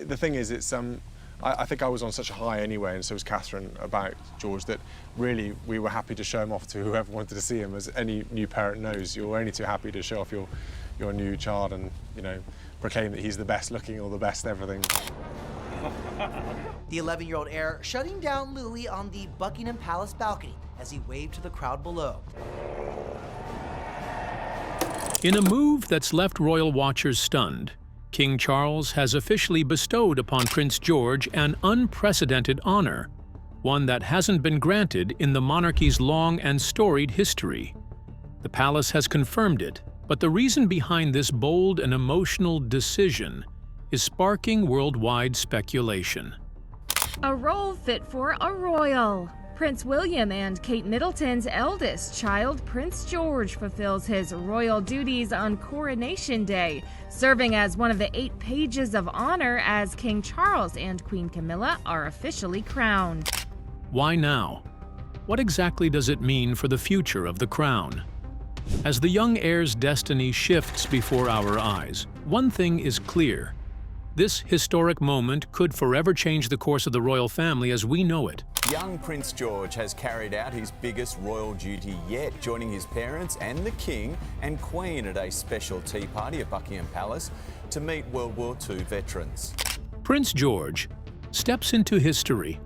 the thing is, I think I was on such a high anyway, and so was Catherine, about George, that really we were happy to show him off to whoever wanted to see him. As any new parent knows, you're only too happy to show off your new child and, you know, proclaim that he's the best looking or the best everything. The 11-year-old heir shutting down Louis on the Buckingham Palace balcony as he waved to the crowd below. In a move that's left royal watchers stunned, King Charles has officially bestowed upon Prince George an unprecedented honor, one that hasn't been granted in the monarchy's long and storied history. The palace has confirmed it, but the reason behind this bold and emotional decision is sparking worldwide speculation. A role fit for a royal. Prince William and Kate Middleton's eldest child, Prince George, fulfills his royal duties on Coronation Day, serving as one of the 8 pages of honor as King Charles and Queen Camilla are officially crowned. Why now? What exactly does it mean for the future of the crown? As the young heir's destiny shifts before our eyes, one thing is clear. This historic moment could forever change the course of the royal family as we know it. Young Prince George has carried out his biggest royal duty yet, joining his parents and the King and Queen at a special tea party at Buckingham Palace to meet World War II veterans. Prince George steps into history.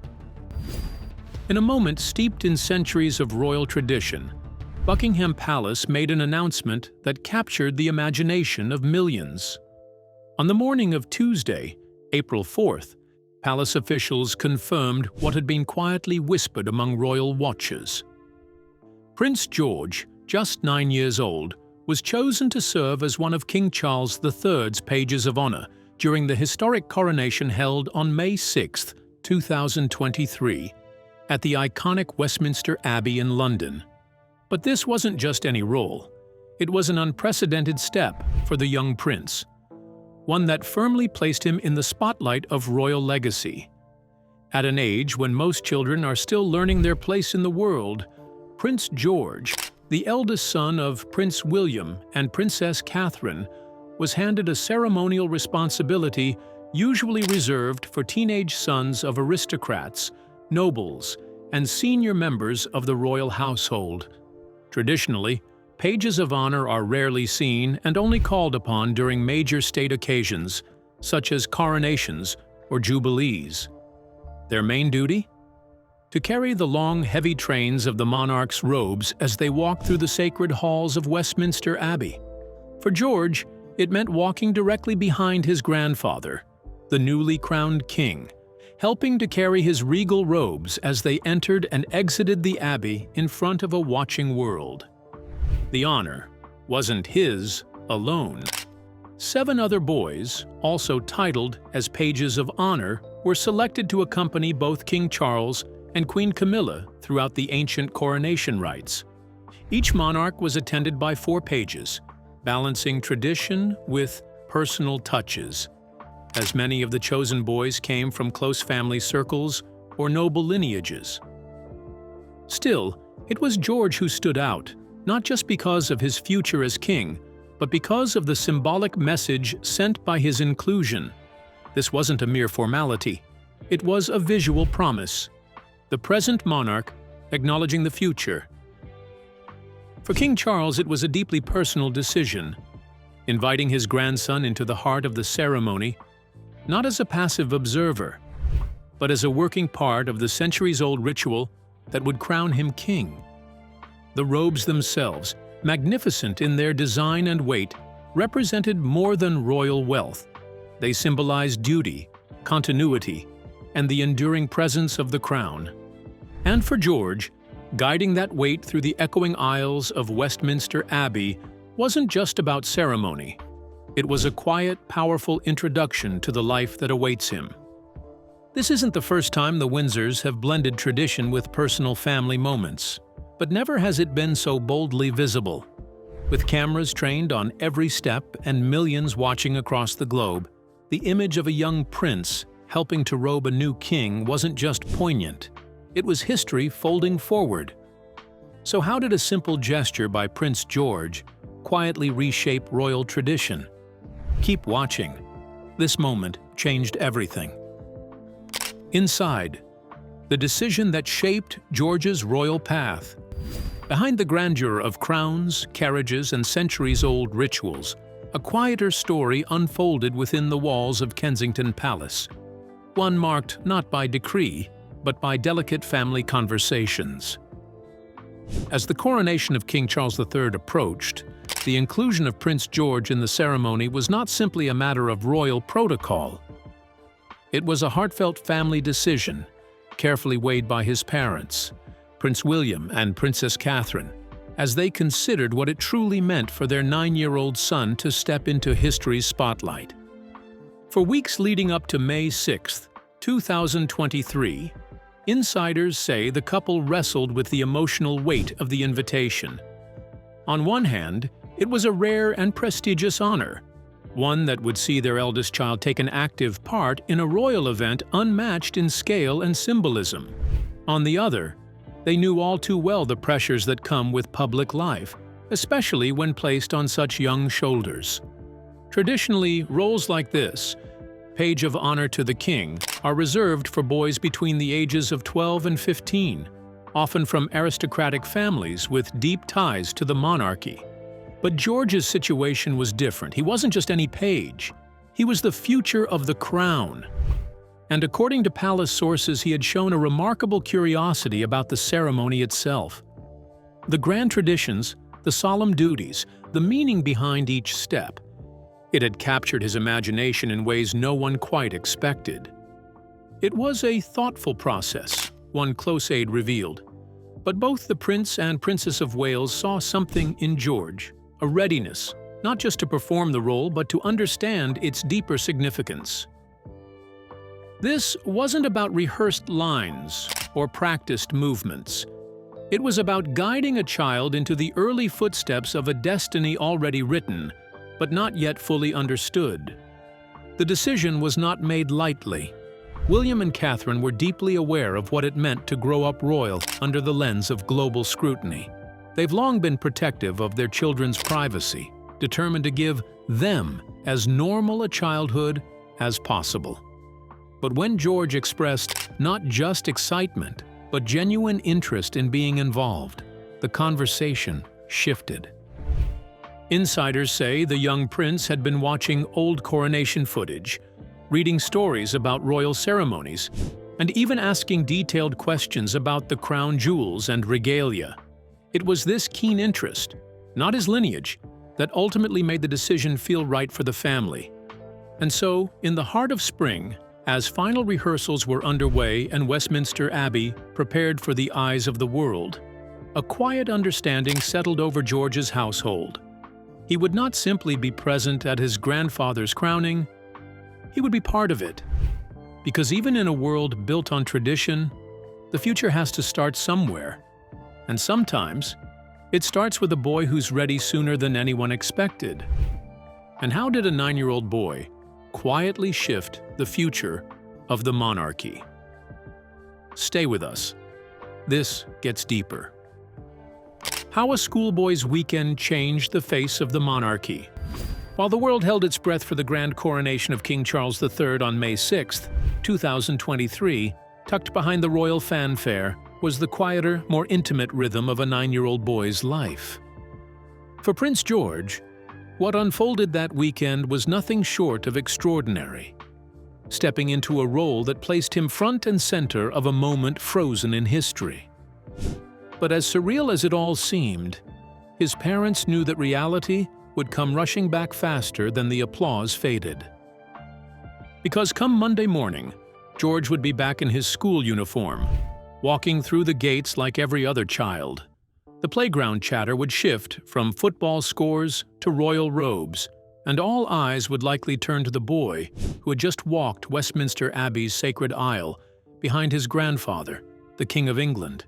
In a moment steeped in centuries of royal tradition, Buckingham Palace made an announcement that captured the imagination of millions. On the morning of Tuesday, April 4th, palace officials confirmed what had been quietly whispered among royal watchers. Prince George, just 9 years old, was chosen to serve as one of King Charles III's pages of honor during the historic coronation held on May 6, 2023, at the iconic Westminster Abbey in London. But this wasn't just any role. It was an unprecedented step for the young prince, one that firmly placed him in the spotlight of royal legacy. At an age when most children are still learning their place in the world, Prince George, the eldest son of Prince William and Princess Catherine, was handed a ceremonial responsibility usually reserved for teenage sons of aristocrats, nobles, and senior members of the royal household. Traditionally, pages of honor are rarely seen and only called upon during major state occasions, such as coronations or jubilees. Their main duty? To carry the long, heavy trains of the monarch's robes as they walk through the sacred halls of Westminster Abbey. For George, it meant walking directly behind his grandfather, the newly crowned king, helping to carry his regal robes as they entered and exited the abbey in front of a watching world. The honor wasn't his alone. 7 other boys, also titled as pages of honor, were selected to accompany both King Charles and Queen Camilla throughout the ancient coronation rites. Each monarch was attended by 4 pages, balancing tradition with personal touches, as many of the chosen boys came from close family circles or noble lineages. Still, it was George who stood out, not just because of his future as king, but because of the symbolic message sent by his inclusion. This wasn't a mere formality. It was a visual promise. The present monarch acknowledging the future. For King Charles, it was a deeply personal decision, inviting his grandson into the heart of the ceremony, not as a passive observer, but as a working part of the centuries-old ritual that would crown him king. The robes themselves, magnificent in their design and weight, represented more than royal wealth. They symbolized duty, continuity, and the enduring presence of the crown. And for George, guiding that weight through the echoing aisles of Westminster Abbey wasn't just about ceremony. It was a quiet, powerful introduction to the life that awaits him. This isn't the first time the Windsors have blended tradition with personal family moments, but never has it been so boldly visible. With cameras trained on every step and millions watching across the globe, the image of a young prince helping to robe a new king wasn't just poignant. It was history folding forward. So how did a simple gesture by Prince George quietly reshape royal tradition? Keep watching. This moment changed everything. Inside, the decision that shaped George's royal path. Behind the grandeur of crowns, carriages, and centuries-old rituals, a quieter story unfolded within the walls of Kensington Palace, one marked not by decree, but by delicate family conversations. As the coronation of King Charles III approached, the inclusion of Prince George in the ceremony was not simply a matter of royal protocol. It was a heartfelt family decision, carefully weighed by his parents, Prince William and Princess Catherine, as they considered what it truly meant for their 9-year-old son to step into history's spotlight. For weeks leading up to May 6, 2023, insiders say the couple wrestled with the emotional weight of the invitation. On one hand, it was a rare and prestigious honor, one that would see their eldest child take an active part in a royal event unmatched in scale and symbolism. On the other, they knew all too well the pressures that come with public life, especially when placed on such young shoulders. Traditionally, roles like this, Page of Honor to the King, are reserved for boys between the ages of 12 and 15, often from aristocratic families with deep ties to the monarchy. But George's situation was different. He wasn't just any page. He was the future of the crown. And according to palace sources, he had shown a remarkable curiosity about the ceremony itself. The grand traditions, the solemn duties, the meaning behind each step. It had captured his imagination in ways no one quite expected. It was a thoughtful process, one close aide revealed. But both the Prince and Princess of Wales saw something in George, a readiness, not just to perform the role, but to understand its deeper significance. This wasn't about rehearsed lines or practiced movements. It was about guiding a child into the early footsteps of a destiny already written, but not yet fully understood. The decision was not made lightly. William and Catherine were deeply aware of what it meant to grow up royal under the lens of global scrutiny. They've long been protective of their children's privacy, determined to give them as normal a childhood as possible. But when George expressed not just excitement, but genuine interest in being involved, the conversation shifted. Insiders say the young prince had been watching old coronation footage, reading stories about royal ceremonies, and even asking detailed questions about the crown jewels and regalia. It was this keen interest, not his lineage, that ultimately made the decision feel right for the family. And so, in the heart of spring, as final rehearsals were underway and Westminster Abbey prepared for the eyes of the world, a quiet understanding settled over George's household. He would not simply be present at his grandfather's crowning, he would be part of it. Because even in a world built on tradition, the future has to start somewhere. And sometimes, it starts with a boy who's ready sooner than anyone expected. And how did a 9-year-old boy quietly shift the future of the monarchy? Stay with us. This gets deeper. How a schoolboy's weekend changed the face of the monarchy. While the world held its breath for the grand coronation of King Charles III on May 6, 2023, tucked behind the royal fanfare was the quieter, more intimate rhythm of a 9-year-old boy's life. For Prince George, what unfolded that weekend was nothing short of extraordinary, stepping into a role that placed him front and center of a moment frozen in history. But as surreal as it all seemed, his parents knew that reality would come rushing back faster than the applause faded. Because come Monday morning, George would be back in his school uniform, walking through the gates like every other child. The playground chatter would shift from football scores to royal robes, and all eyes would likely turn to the boy who had just walked Westminster Abbey's sacred aisle behind his grandfather, the King of England.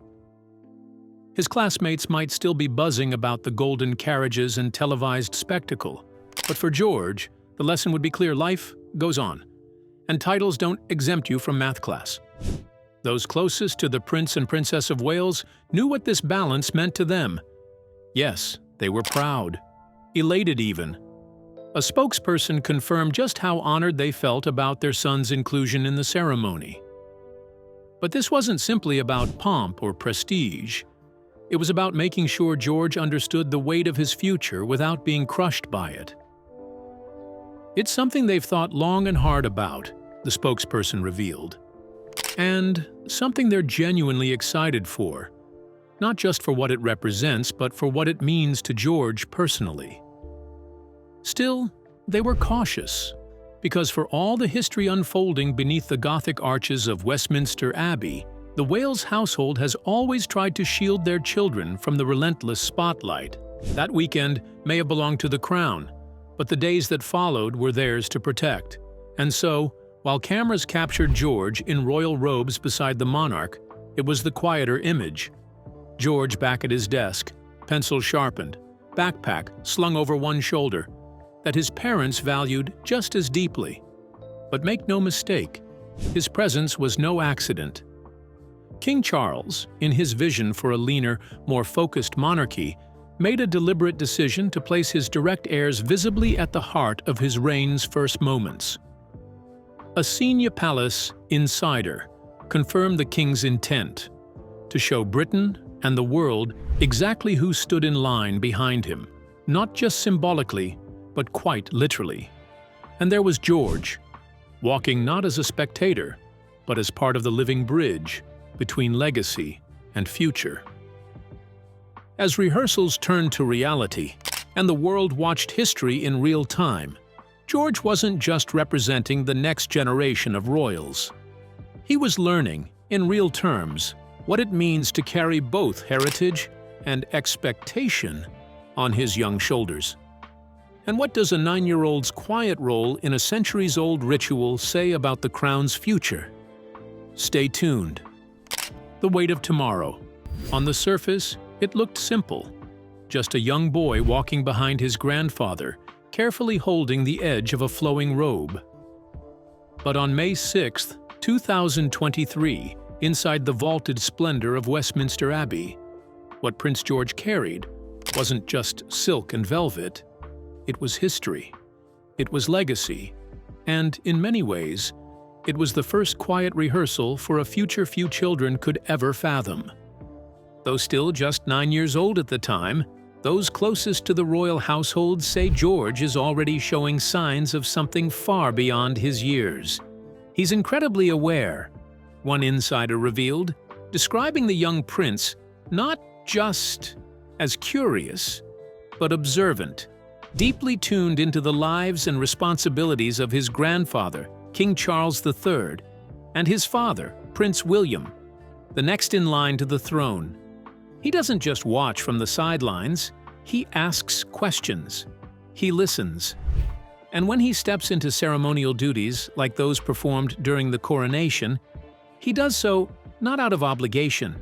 His classmates might still be buzzing about the golden carriages and televised spectacle, but for George, the lesson would be clear: life goes on, and titles don't exempt you from math class. Those closest to the Prince and Princess of Wales knew what this balance meant to them. Yes, they were proud, elated even, A spokesperson confirmed just how honored they felt about their son's inclusion in the ceremony. But this wasn't simply about pomp or prestige. It was about making sure George understood the weight of his future without being crushed by it. It's something they've thought long and hard about, the spokesperson revealed. And something they're genuinely excited for, not just for what it represents, but for what it means to George personally. Still, they were cautious, because for all the history unfolding beneath the Gothic arches of Westminster Abbey, the Wales household has always tried to shield their children from the relentless spotlight. That weekend may have belonged to the crown, but the days that followed were theirs to protect. And so, while cameras captured George in royal robes beside the monarch, it was the quieter image. George back at his desk, pencil sharpened, backpack slung over one shoulder, that his parents valued just as deeply. But make no mistake, his presence was no accident. King Charles, in his vision for a leaner, more focused monarchy, made a deliberate decision to place his direct heirs visibly at the heart of his reign's first moments. A senior palace insider confirmed the king's intent to show Britain and the world exactly who stood in line behind him, not just symbolically, but quite literally. And there was George, walking not as a spectator, but as part of the living bridge between legacy and future. As rehearsals turned to reality, and the world watched history in real time, George wasn't just representing the next generation of royals. He was learning, in real terms, what it means to carry both heritage and expectation on his young shoulders. And what does a 9-year-old's quiet role in a centuries-old ritual say about the crown's future? Stay tuned. The weight of tomorrow. On the surface, it looked simple. Just a young boy walking behind his grandfather, carefully holding the edge of a flowing robe. But on May 6, 2023, inside the vaulted splendor of Westminster Abbey, what Prince George carried wasn't just silk and velvet. It was history, it was legacy, and, in many ways, it was the first quiet rehearsal for a future few children could ever fathom. Though still just 9 years old at the time, those closest to the royal household say George is already showing signs of something far beyond his years. He's incredibly aware, one insider revealed, describing the young prince not just as curious, but observant, deeply tuned into the lives and responsibilities of his grandfather, King Charles III, and his father, Prince William, the next in line to the throne. He doesn't just watch from the sidelines, he asks questions. He listens. And when he steps into ceremonial duties like those performed during the coronation, he does so not out of obligation,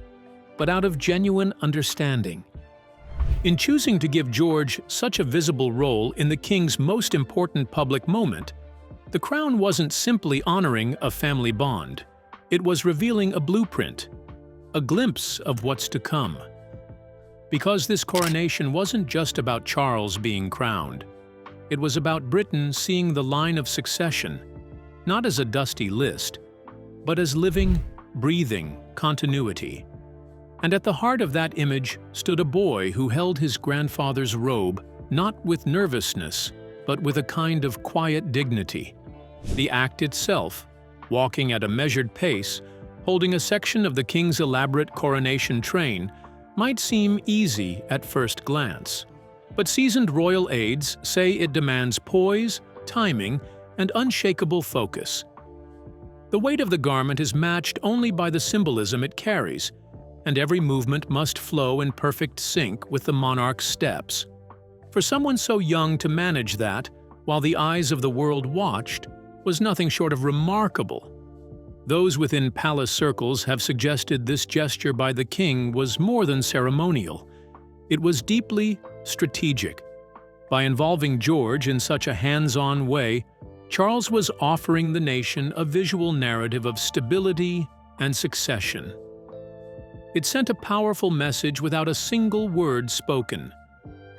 but out of genuine understanding. In choosing to give George such a visible role in the king's most important public moment, the crown wasn't simply honoring a family bond. It was revealing a blueprint, a glimpse of what's to come. Because this coronation wasn't just about Charles being crowned. It was about Britain seeing the line of succession, not as a dusty list, but as living, breathing continuity. And at the heart of that image stood a boy who held his grandfather's robe not with nervousness, but with a kind of quiet dignity. The act itself, walking at a measured pace, holding a section of the king's elaborate coronation train, might seem easy at first glance. But seasoned royal aides say it demands poise, timing, and unshakable focus. The weight of the garment is matched only by the symbolism it carries, and every movement must flow in perfect sync with the monarch's steps. For someone so young to manage that, while the eyes of the world watched, was nothing short of remarkable. Those within palace circles have suggested this gesture by the king was more than ceremonial. It was deeply strategic. By involving George in such a hands-on way, Charles was offering the nation a visual narrative of stability and succession. It sent a powerful message without a single word spoken.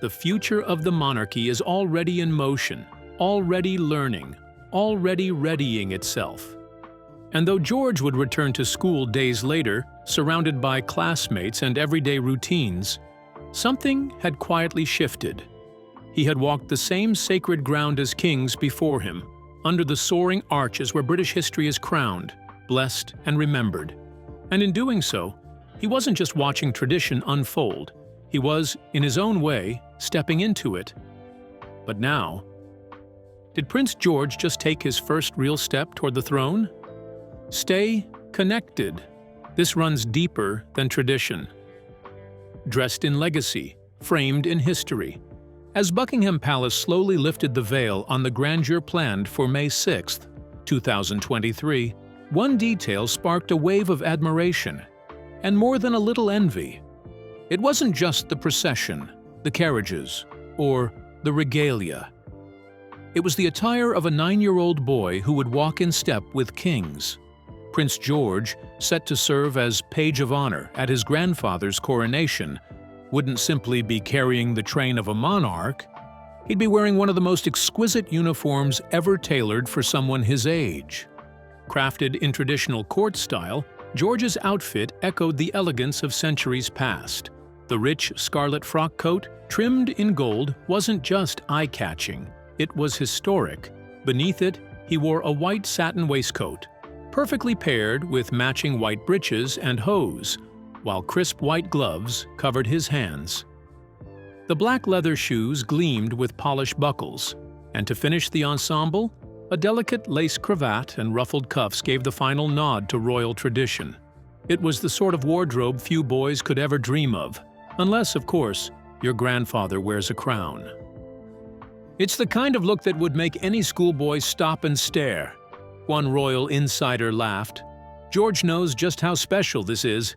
The future of the monarchy is already in motion, already learning, already readying itself. And though George would return to school days later, surrounded by classmates and everyday routines, something had quietly shifted. He had walked the same sacred ground as kings before him, under the soaring arches where British history is crowned, blessed, and remembered. And in doing so, he wasn't just watching tradition unfold, he was, in his own way, stepping into it. But now, did Prince George just take his first real step toward the throne? Stay connected. This runs deeper than tradition. Dressed in legacy, framed in history. As Buckingham Palace slowly lifted the veil on the grandeur planned for May 6, 2023, one detail sparked a wave of admiration, and more than a little envy. It wasn't just the procession, the carriages, or the regalia. It was the attire of a 9-year-old boy who would walk in step with kings. Prince George, set to serve as page of honor at his grandfather's coronation, wouldn't simply be carrying the train of a monarch. He'd be wearing one of the most exquisite uniforms ever tailored for someone his age. Crafted in traditional court style, George's outfit echoed the elegance of centuries past. The rich scarlet frock coat, trimmed in gold, wasn't just eye-catching, it was historic. Beneath it, he wore a white satin waistcoat, perfectly paired with matching white breeches and hose, while crisp white gloves covered his hands. The black leather shoes gleamed with polished buckles, and to finish the ensemble, a delicate lace cravat and ruffled cuffs gave the final nod to royal tradition. It was the sort of wardrobe few boys could ever dream of, unless, of course, your grandfather wears a crown. It's the kind of look that would make any schoolboy stop and stare. One royal insider laughed. George knows just how special this is,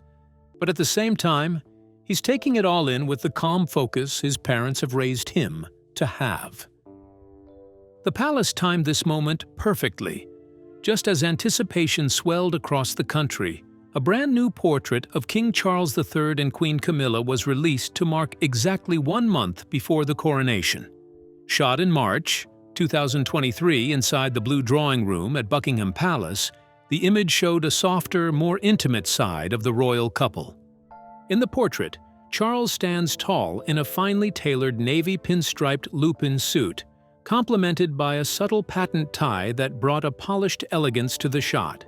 but at the same time, he's taking it all in with the calm focus his parents have raised him to have. The palace timed this moment perfectly. Just as anticipation swelled across the country, a brand new portrait of King Charles III and Queen Camilla was released to mark exactly 1 month before the coronation. Shot in March 2023 inside the Blue Drawing Room at Buckingham Palace, the image showed a softer, more intimate side of the royal couple. In the portrait, Charles stands tall in a finely tailored navy pinstriped lupin suit, complemented by a subtle patent tie that brought a polished elegance to the shot.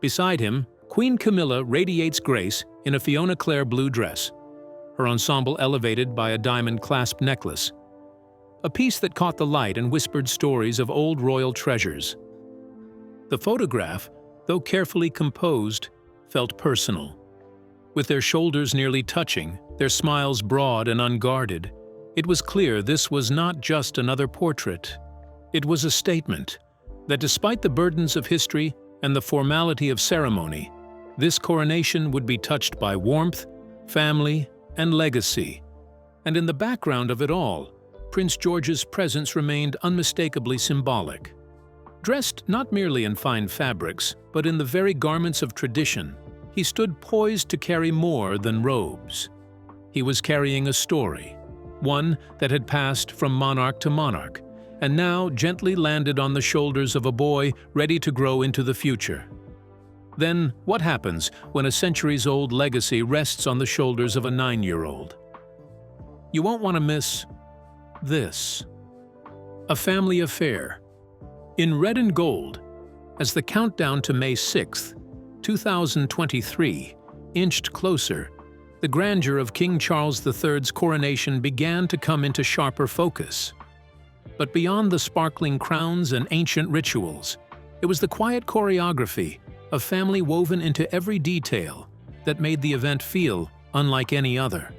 Beside him, Queen Camilla radiates grace in a Fiona Clare blue dress, her ensemble elevated by a diamond clasp necklace, a piece that caught the light and whispered stories of old royal treasures. The photograph, though carefully composed, felt personal. With their shoulders nearly touching, their smiles broad and unguarded, it was clear this was not just another portrait. It was a statement that despite the burdens of history and the formality of ceremony, this coronation would be touched by warmth, family, and legacy. And in the background of it all, Prince George's presence remained unmistakably symbolic. Dressed not merely in fine fabrics, but in the very garments of tradition, he stood poised to carry more than robes. He was carrying a story, one that had passed from monarch to monarch, and now gently landed on the shoulders of a boy ready to grow into the future. Then, what happens when a centuries-old legacy rests on the shoulders of a 9-year-old? You won't want to miss this. A family affair. In red and gold, as the countdown to May 6, 2023, inched closer, the grandeur of King Charles III's coronation began to come into sharper focus. But beyond the sparkling crowns and ancient rituals, it was the quiet choreography of family woven into every detail that made the event feel unlike any other.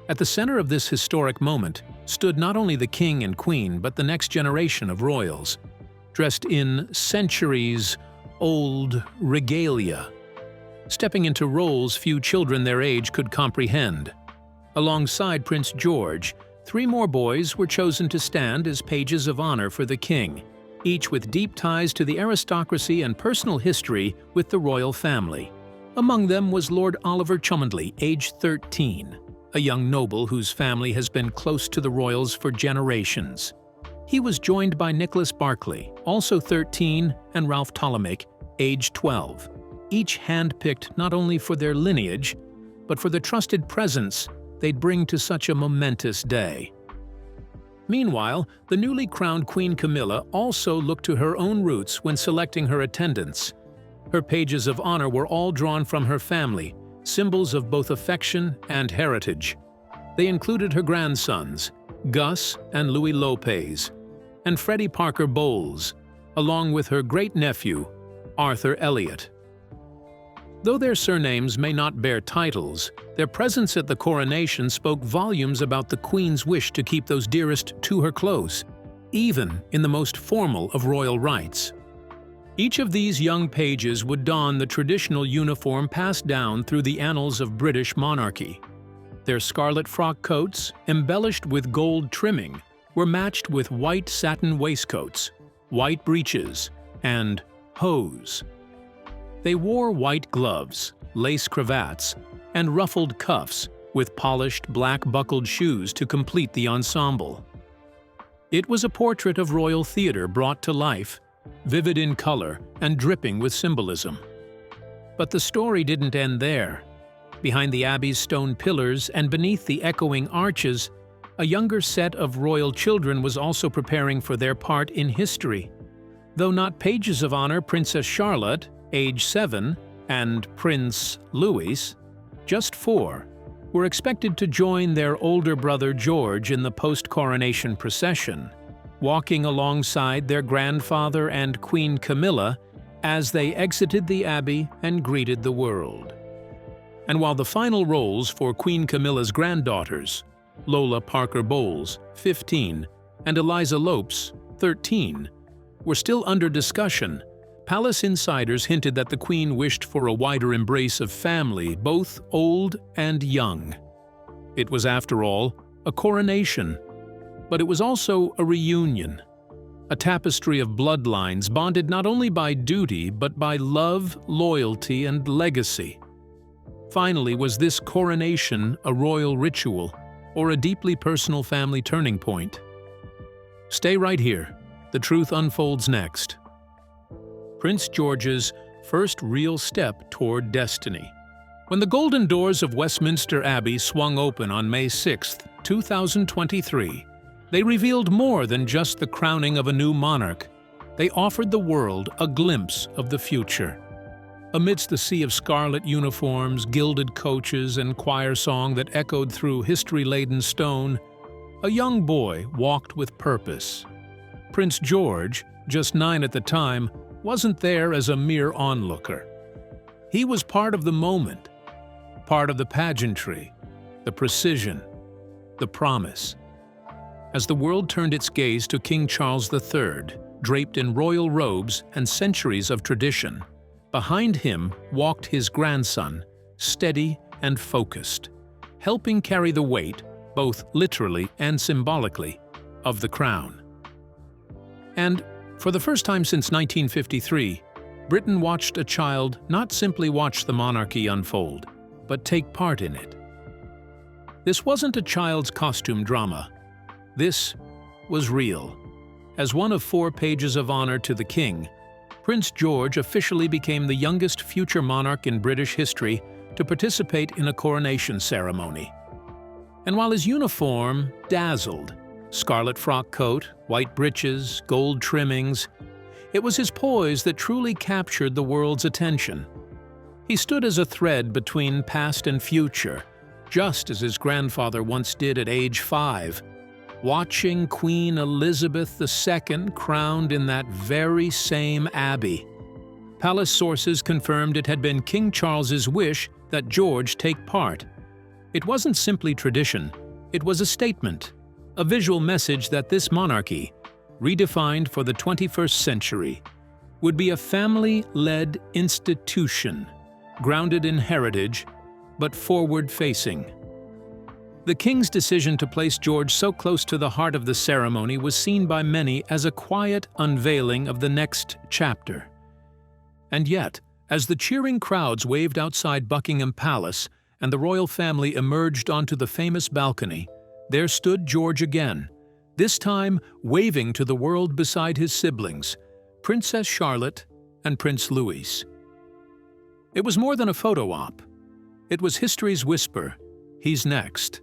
At the center of this historic moment stood not only the king and queen, but the next generation of royals, dressed in centuries-old regalia, stepping into roles few children their age could comprehend. Alongside Prince George, 3 more boys were chosen to stand as pages of honor for the king, each with deep ties to the aristocracy and personal history with the royal family. Among them was Lord Oliver Cholmondeley, aged 13, a young noble whose family has been close to the royals for generations. He was joined by Nicholas Barclay, also 13, and Ralph Ptolemaic, age 12, each handpicked not only for their lineage, but for the trusted presence they'd bring to such a momentous day. Meanwhile, the newly crowned Queen Camilla also looked to her own roots when selecting her attendants. Her pages of honor were all drawn from her family, symbols of both affection and heritage. They included her grandsons, Gus and Louis Lopez, and Freddie Parker Bowles, along with her great-nephew, Arthur Elliot. Though their surnames may not bear titles, their presence at the coronation spoke volumes about the Queen's wish to keep those dearest to her close, even in the most formal of royal rites. Each of these young pages would don the traditional uniform passed down through the annals of British monarchy. Their scarlet frock coats, embellished with gold trimming, were matched with white satin waistcoats, white breeches, and hose. They wore white gloves, lace cravats, and ruffled cuffs with polished black buckled shoes to complete the ensemble. It was a portrait of royal theater brought to life, vivid in color and dripping with symbolism. But the story didn't end there. Behind the abbey's stone pillars and beneath the echoing arches, a younger set of royal children was also preparing for their part in history. Though not pages of honor, Princess Charlotte, age 7, and Prince Louis, just 4, were expected to join their older brother George in the post-coronation procession, walking alongside their grandfather and Queen Camilla as they exited the abbey and greeted the world. And while the final roles for Queen Camilla's granddaughters, Lola Parker Bowles, 15, and Eliza Lopes, 13, were still under discussion, palace insiders hinted that the Queen wished for a wider embrace of family, both old and young. It was, after all, a coronation, but it was also a reunion, a tapestry of bloodlines bonded not only by duty but by love, loyalty, and legacy. Finally, was this coronation a royal ritual or a deeply personal family turning point? Stay right here. The truth unfolds next. Prince George's first real step toward destiny. When the golden doors of Westminster Abbey swung open on May 6, 2023, they revealed more than just the crowning of a new monarch. They offered the world a glimpse of the future. Amidst the sea of scarlet uniforms, gilded coaches, and choir song that echoed through history-laden stone, a young boy walked with purpose. Prince George, just 9 at the time, wasn't there as a mere onlooker. He was part of the moment, part of the pageantry, the precision, the promise. As the world turned its gaze to King Charles III, draped in royal robes and centuries of tradition, behind him walked his grandson, steady and focused, helping carry the weight, both literally and symbolically, of the crown. And for the first time since 1953, Britain watched a child not simply watch the monarchy unfold, but take part in it. This wasn't a child's costume drama. This was real. As one of 4 pages of honor to the king, Prince George officially became the youngest future monarch in British history to participate in a coronation ceremony. And while his uniform dazzled, scarlet frock coat, white breeches, gold trimmings, it was his poise that truly captured the world's attention. He stood as a thread between past and future, just as his grandfather once did at age 5, watching Queen Elizabeth II crowned in that very same abbey. Palace sources confirmed it had been King Charles's wish that George take part. It wasn't simply tradition, it was a statement, a visual message that this monarchy, redefined for the 21st century, would be a family-led institution, grounded in heritage, but forward-facing. The king's decision to place George so close to the heart of the ceremony was seen by many as a quiet unveiling of the next chapter. And yet, as the cheering crowds waved outside Buckingham Palace and the royal family emerged onto the famous balcony, there stood George again, this time waving to the world beside his siblings, Princess Charlotte and Prince Louis. It was more than a photo op. It was history's whisper, he's next.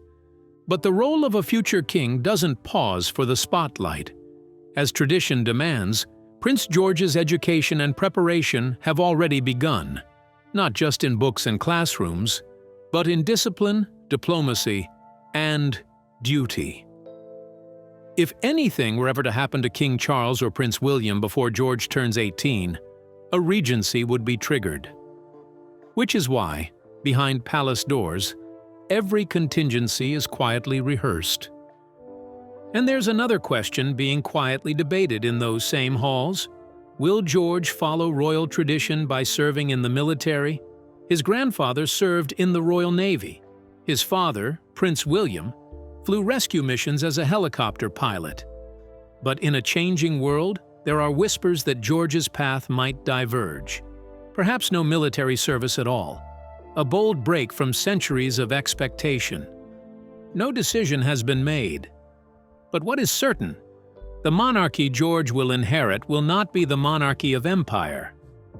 But the role of a future king doesn't pause for the spotlight. As tradition demands, Prince George's education and preparation have already begun, not just in books and classrooms, but in discipline, diplomacy, and duty. If anything were ever to happen to King Charles or Prince William before George turns 18, a regency would be triggered. Which is why, behind palace doors, every contingency is quietly rehearsed. And there's another question being quietly debated in those same halls. Will George follow royal tradition by serving in the military? His grandfather served in the Royal Navy. His father, Prince William, flew rescue missions as a helicopter pilot. But in a changing world, there are whispers that George's path might diverge. Perhaps no military service at all. A bold break from centuries of expectation. No decision has been made. But what is certain? The monarchy George will inherit will not be the monarchy of empire,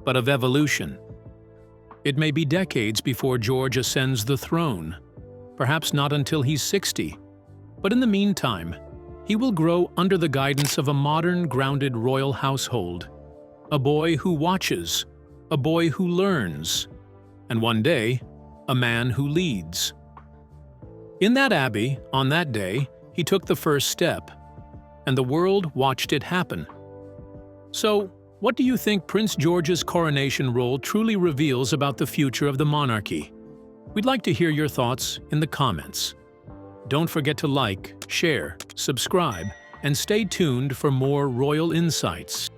but of evolution. It may be decades before George ascends the throne, perhaps not until he's 60. But in the meantime, he will grow under the guidance of a modern, grounded royal household. A boy who watches, a boy who learns, and one day, a man who leads. In that abbey, on that day, he took the first step, and the world watched it happen. So, what do you think Prince George's coronation role truly reveals about the future of the monarchy? We'd like to hear your thoughts in the comments. Don't forget to like, share, subscribe, and stay tuned for more royal insights.